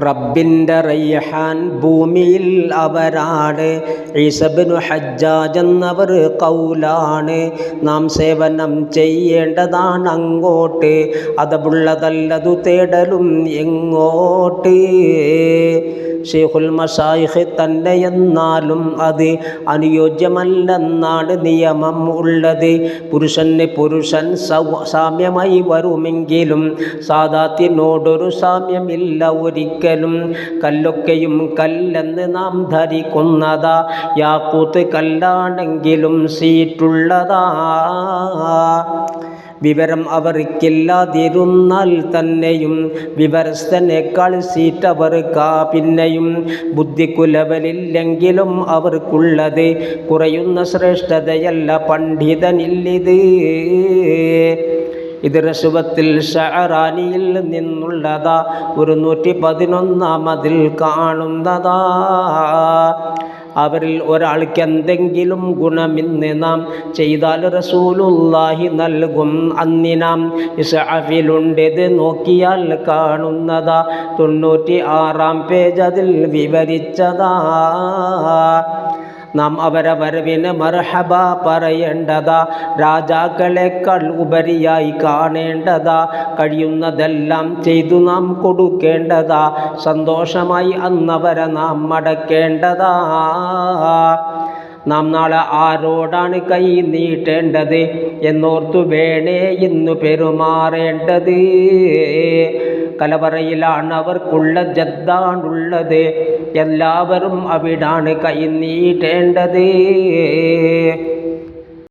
റബ്ബിൻ്റെ റയ്ഹാൻ ഭൂമിയിൽ അവരാണ്. ഈസബ്നു ഹജ്ജാജ് എന്നവർ ഖൗലാണ്. നാം സേവനം ചെയ്യേണ്ടതാണ് അങ്ങോട്ട്, അതബുള്ളതല്ലതു തേടലും എങ്ങോട്ട്. ഷെയ്ഖുൽ മശായിഖ് തന്നെ എന്നാലും അത് അനുയോജ്യമല്ലെന്നാണ് നിയമം ഉള്ളത്. പുരുഷന് പുരുഷൻ സാമ്യമായി വരുമെങ്കിലും സാദാത്തിനോടൊരു സാമ്യമില്ല ഒരിക്കലും. കല്ലൊക്കെയും കല്ലെന്ന് നാം ധരിക്കുന്നതാ, യാക്കൂത്ത് കല്ലാണെങ്കിലും സീറ്റുള്ളതാ. വിവരം അവർക്കില്ലാതിരുന്നാൽ തന്നെയും വിവരസ്ഥനേക്കാൾ സീറ്റ് അവർക്കാ പിന്നെയും. ബുദ്ധിക്കുലവലില്ലെങ്കിലും അവർക്കുള്ളത് കുറയുന്ന ശ്രേഷ്ഠതയല്ല പണ്ഡിതനില്ലിത്. ഇത് റസുവത്തിൽ ഷഅറാനിയിൽ നിന്നുള്ളതാ, 111 കാണുന്നതാ. അവരിൽ ഒരാൾക്ക് എന്തെങ്കിലും ഗുണമിന്ന് നാം ചെയ്താൽ റസൂലുള്ളാഹി നൽകും അന്നിനാം. ഇസ്ഹാഫിലുണ്ടത് നോക്കിയാൽ കാണുന്നതാ, 96 പേജ് അതിൽ വിവരിച്ചതാ. നാം അവരെ വരവിന് മർഹബ പറയേണ്ടതാ, രാജാക്കളെക്കാൾ ഉപരിയായി കാണേണ്ടതാ. കഴിയുന്നതെല്ലാം ചെയ്തു നാം കൊടുക്കേണ്ടതാ, സന്തോഷമായി അന്നവരെ നാം മടക്കേണ്ടതാ. നാം നാളെ ആരോടാണ് കൈ നീട്ടേണ്ടത് എന്നോർത്തു വേണേ ഇന്നു പെരുമാറേണ്ടത്. കലവറയിലാണ് അവർക്കുള്ള ജദ്ദാണുള്ളത്, എല്ലാവരും അവിടാണ് കൈ നീട്ടേണ്ടത്.